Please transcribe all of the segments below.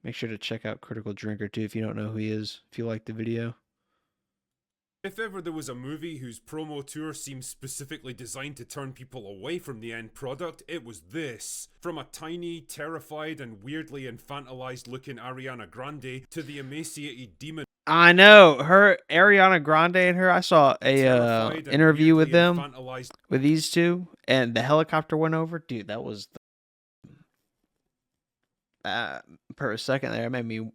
Make sure to check out Critical Drinker too if you don't know who he is. If you like the video. If ever there was a movie whose promo tour seemed specifically designed to turn people away from the end product, it was this. From a tiny, terrified, and weirdly infantilized looking Ariana Grande to the emaciated demon. I know her, Ariana Grande, and her. I saw a Terrified and interview with weirdly them, infantilized. with these two, and the helicopter went over. Dude, that was for a second there, it made me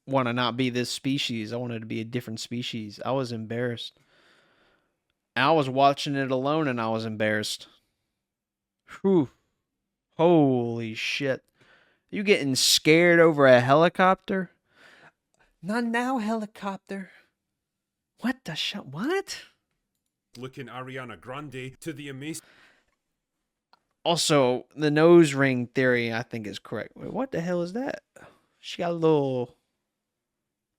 want to not be this species. I wanted to be a different species. I was embarrassed. I was watching it alone, and I was embarrassed. Whew. Holy shit! You getting scared over a helicopter? Not now, helicopter. What the shit? What? Looking Ariana Grande to the emaciated. Also, the nose ring theory, I think, is correct. Wait, what the hell is that? She got a little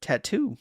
tattoo.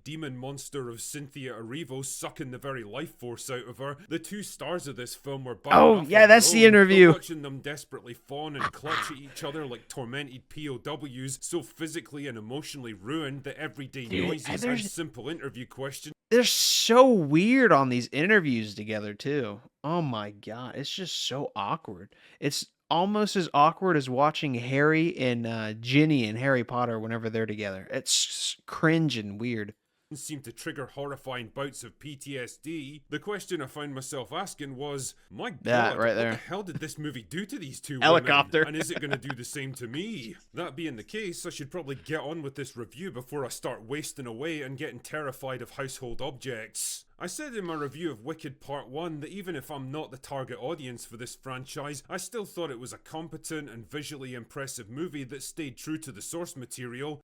Demon monster of Cynthia Erivo sucking the very life force out of her. The two stars of this film were bad Oh, enough yeah, on their that's the own, but interview. watching them desperately fawn and clutch at each other like tormented POWs, so physically and emotionally ruined that everyday noises and simple interview questions. They're so weird on these interviews together, too. Oh my god, it's just so awkward. It's almost as awkward as watching Harry and Ginny in Harry Potter whenever they're together. It's cringe and weird. Seemed to trigger horrifying bouts of PTSD. The question I found myself asking was, my god, right there. what the hell did this movie do to these two Helicopter. women? And is it going to do the same to me? That being the case, I should probably get on with this review before I start wasting away and getting terrified of household objects. I said in my review of Wicked Part 1 that even if I'm not the target audience for this franchise, I still thought it was a competent and visually impressive movie that stayed true to the source material.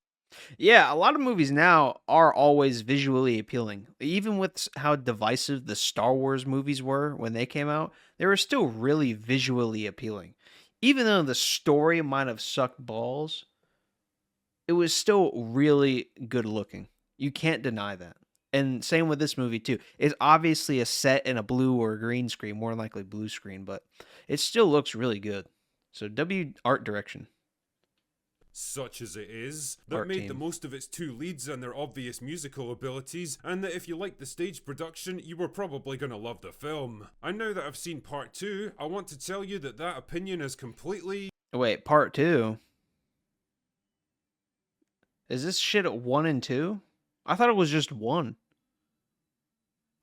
Yeah, a lot of movies now are always visually appealing. Even with how divisive the Star Wars movies were when they came out, they were still really visually appealing. Even though the story might have sucked balls, it was still really good looking. You can't deny that. And same with this movie too. It's obviously a set in a blue or a green screen, more than likely blue screen, but it still looks really good. So W art direction. Such as it is, that made the most of its two leads and their obvious musical abilities, and that if you liked the stage production, you were probably gonna love the film. And now that I've seen part 2, I want to tell you that that opinion is completely... Wait, part 2? Is this shit at 1 and 2? I thought it was just 1.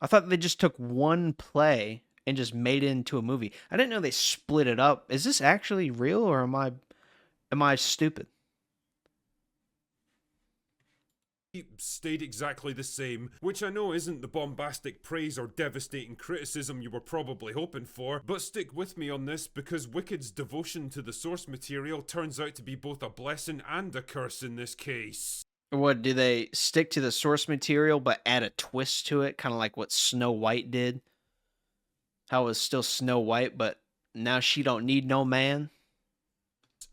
I thought they just took one play and just made it into a movie. I didn't know they split it up. Is this actually real, or am I stupid? Stayed exactly the same, which I know isn't the bombastic praise or devastating criticism you were probably hoping for, but stick with me on this because Wicked's devotion to the source material turns out to be both a blessing and a curse in this case. What, do they stick to the source material but add a twist to it, kind of like what Snow White did? How it was still Snow White, but now she don't need no man?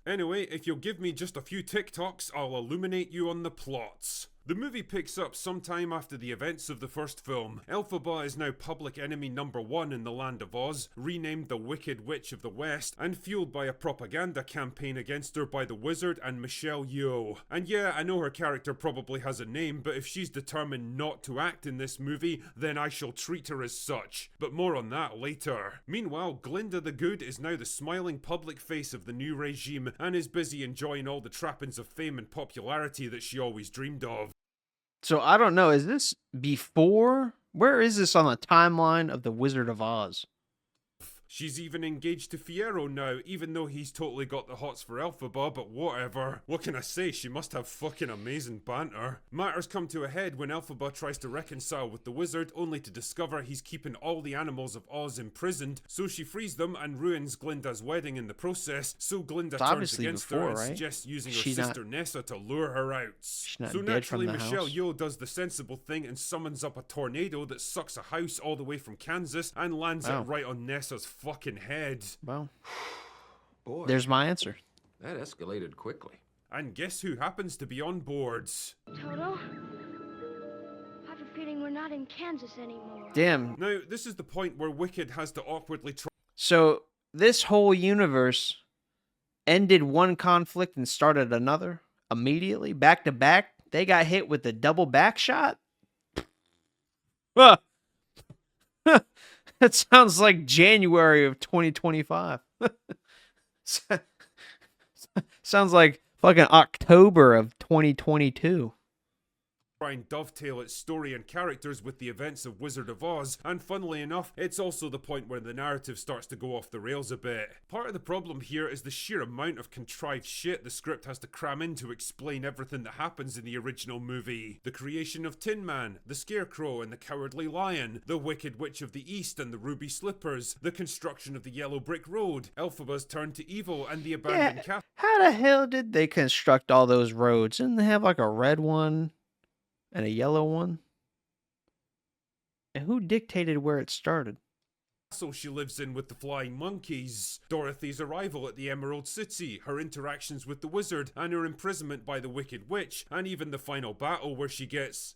Anyway, if you'll give me just a few TikToks, I'll illuminate you on the plots. The movie picks up sometime after the events of the first film. Elphaba is now public enemy number 1 in the land of Oz, renamed the Wicked Witch of the West, and fueled by a propaganda campaign against her by the Wizard and Michelle Yeoh. And yeah, I know her character probably has a name, but if she's determined not to act in this movie, then I shall treat her as such. But more on that later. Meanwhile, Glinda the Good is now the smiling public face of the new regime, and is busy enjoying all the trappings of fame and popularity that she always dreamed of. So I don't know, is this before? Where is this on the timeline of the Wizard of Oz? She's even engaged to Fiyero now, even though he's totally got the hots for Elphaba, but whatever. What can I say, she must have fucking amazing banter. Matters come to a head when Elphaba tries to reconcile with the wizard, only to discover he's keeping all the animals of Oz imprisoned, so she frees them and ruins Glinda's wedding in the process, so Glinda turns against her and suggests using her sister Nessa to lure her out. So naturally Michelle Yeoh does the sensible thing and summons up a tornado that sucks a house all the way from Kansas and lands it right on Nessa's fucking head. Well, boy, there's my answer. That escalated quickly. And guess who happens to be on board? Toto, I have a feeling we're not in Kansas anymore. Damn. Now, this is the point where Wicked has to awkwardly try. So this whole universe ended one conflict and started another. immediately, back to back. They got hit with the double back shot. Huh. That sounds like January of 2025. Sounds like fucking October of 2022. Try and dovetail its story and characters with the events of Wizard of Oz, and funnily enough, it's also the point where the narrative starts to go off the rails a bit. Part of the problem here is the sheer amount of contrived shit the script has to cram in to explain everything that happens in the original movie. The creation of Tin Man, the Scarecrow and the Cowardly Lion, the Wicked Witch of the East and the Ruby Slippers, the construction of the Yellow Brick Road, Elphaba's turn to evil, and the abandoned castle. How the hell did they construct all those roads? Didn't they have like a red one and a yellow one? And who dictated where it started? She lives in with the flying monkeys, Dorothy's arrival at the Emerald City, her interactions with the wizard, and her imprisonment by the Wicked Witch, and even the final battle where she gets,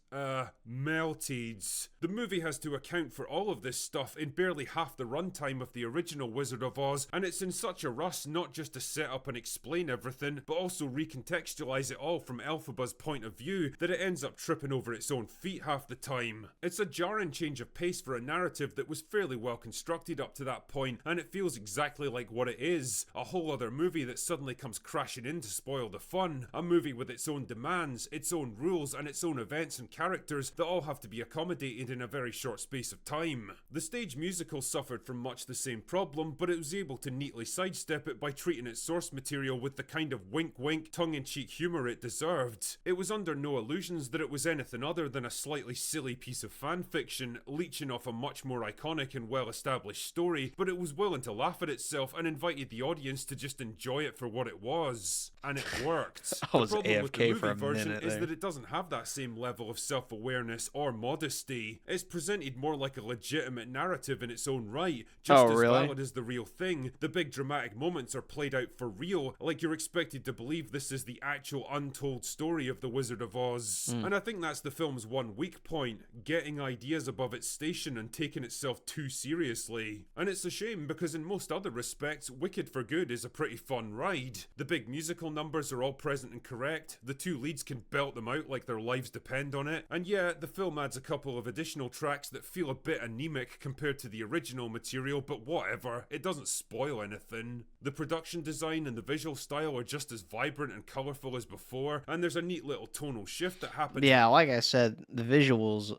melted. The movie has to account for all of this stuff in barely half the runtime of the original Wizard of Oz, and it's in such a rush not just to set up and explain everything, but also recontextualize it all from Elphaba's point of view, that it ends up tripping over its own feet half the time. It's a jarring change of pace for a narrative that was fairly well constructed up to that point, and it feels exactly like what it is, a whole other movie that suddenly comes crashing in to spoil the fun, a movie with its own demands, its own rules, and its own events and characters that all have to be accommodated in a very short space of time. The stage musical suffered from much the same problem, but it was able to neatly sidestep it by treating its source material with the kind of wink-wink, tongue-in-cheek humour it deserved. It was under no illusions that it was anything other than a slightly silly piece of fan fiction, leeching off a much more iconic and well-established story, but it was willing to laugh at itself and invited the audience to just enjoy it for what it was. And it worked. I was the problem with the AFK movie for a version minute is there. that it doesn't have that same level of self-awareness or modesty. It's presented more like a legitimate narrative in its own right, just as really? valid as the real thing. The big dramatic moments are played out for real, like you're expected to believe this is the actual untold story of the Wizard of Oz. And I think that's the film's one weak point, getting ideas above its station and taking itself too seriously. And it's a shame because in most other respects, Wicked for Good is a pretty fun ride. The big musical numbers are all present and correct, the two leads can belt them out like their lives depend on it, and yeah, the film adds a couple of additional tracks that feel a bit anemic compared to the original material, but whatever, it doesn't spoil anything. The production design and the visual style are just as vibrant and colourful as before, and there's a neat little tonal shift that happens. Yeah, like I said, the visuals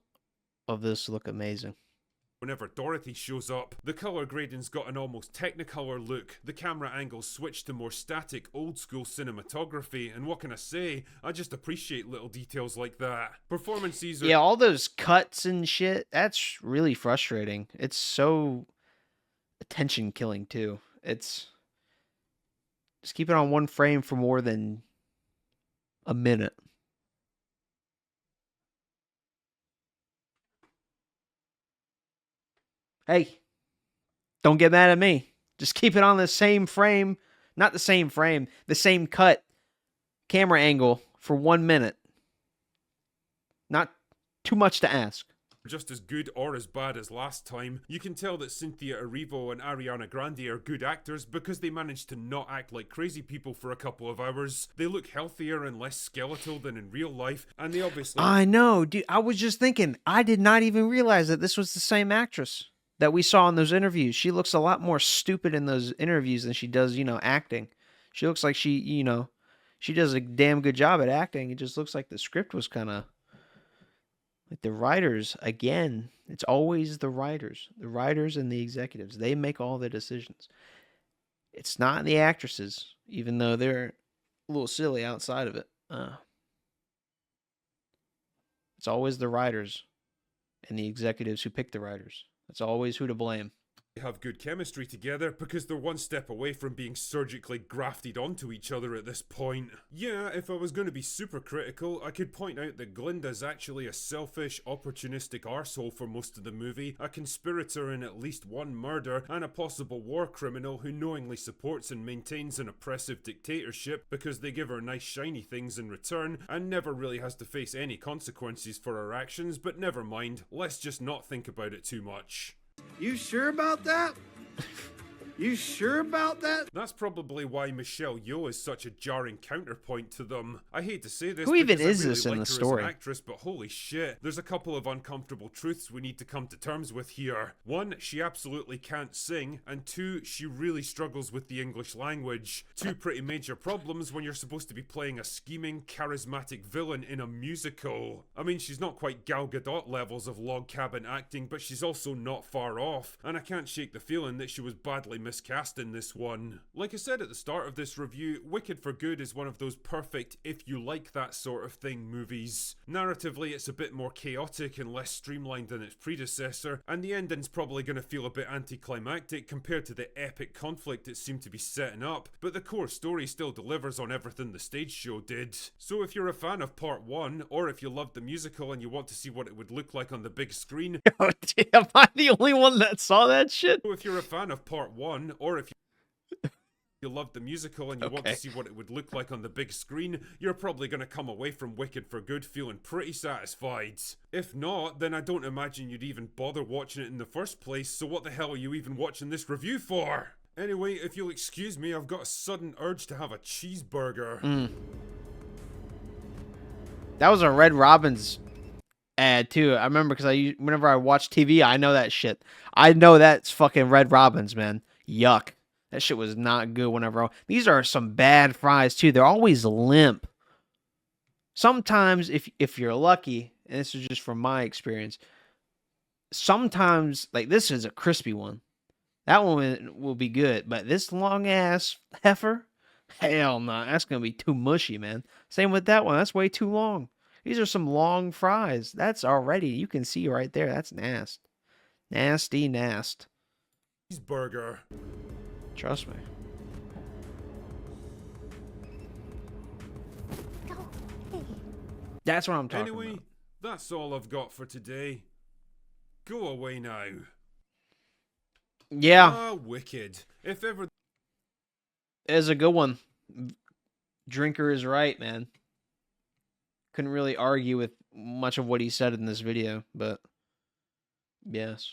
of this look amazing. Whenever Dorothy shows up, the colour grading's got an almost technicolor look, the camera angles switch to more static, old-school cinematography, and what can I say? I just appreciate little details like that. Performances are... Yeah, all those cuts and shit, that's really frustrating. It's so attention-killing, too. It's... Just keep it on one frame for more than a minute. Hey, don't get mad at me. Just keep it on the same frame. Not the same frame, the same cut camera angle for 1 minute. Not too much to ask. Just as good or as bad as last time. You can tell that Cynthia Erivo and Ariana Grande are good actors because they managed to not act like crazy people for a couple of hours. They look healthier and less skeletal than in real life, and they obviously... I know, dude. I was just thinking, I did not even realize that this was the same actress that we saw in those interviews. She looks a lot more stupid in those interviews than she does, acting. She looks like she does a damn good job at acting. It just looks like the script was kind of like the writers, again, it's always the writers and the executives. They make all the decisions. It's not the actresses, even though they're a little silly outside of it. It's always the writers and the executives who pick the writers. That's always who to blame. Have good chemistry together because they're one step away from being surgically grafted onto each other at this point. Yeah, if I was going to be super critical, I could point out that Glinda's actually a selfish, opportunistic arsehole for most of the movie, a conspirator in at least one murder, and a possible war criminal who knowingly supports and maintains an oppressive dictatorship because they give her nice shiny things in return, and never really has to face any consequences for her actions, but never mind, let's just not think about it too much. You sure about that? You sure about that? That's probably why Michelle Yeoh is such a jarring counterpoint to them. I hate to say this Who even because is I really this in like the her as story? an actress, but holy shit, there's a couple of uncomfortable truths we need to come to terms with here. One, she absolutely can't sing, and two, she really struggles with the English language. Two pretty major problems when you're supposed to be playing a scheming, charismatic villain in a musical. I mean, she's not quite Gal Gadot levels of log cabin acting, but she's also not far off, and I can't shake the feeling that she was badly miscast in this one. Like I said at the start of this review, Wicked for Good is one of those perfect if you like that sort of thing movies. Narratively, it's a bit more chaotic and less streamlined than its predecessor, and the ending's probably going to feel a bit anticlimactic compared to the epic conflict it seemed to be setting up, but the core story still delivers on everything the stage show did. So if you're a fan of part 1, or if you loved the musical and you want to see what it would look like on the big screen, Oh, damn, am I the only one that saw that shit? so if you're a fan of part 1, or if you love the musical and you want to Okay. see what it would look like on the big screen, you're probably going to come away from Wicked for Good feeling pretty satisfied. If not, then I don't imagine you'd even bother watching it in the first place, so what the hell are you even watching this review for? Anyway, if you'll excuse me, I've got a sudden urge to have a cheeseburger. That was a Red Robin's ad too. I remember because whenever I watch TV, I know that shit. I know that's fucking Red Robin's, man. Yuck. That shit was not good whenever these are some bad fries too. They're always limp. Sometimes if you're lucky, and this is just from my experience, sometimes like this is a crispy one. That one will be good, but this long ass heifer, hell no, that's gonna be too mushy, man. Same with that one. That's way too long. These are some long fries. That's already, you can see right there. That's nasty. Nasty nast. Cheeseburger. Trust me. That's what I'm talking Anyway, about. that's all I've got for today. Go away now. Yeah, Ah, Wicked. If ever it's a good one. Drinker is right, man. Couldn't really argue with much of what he said in this video, but yes.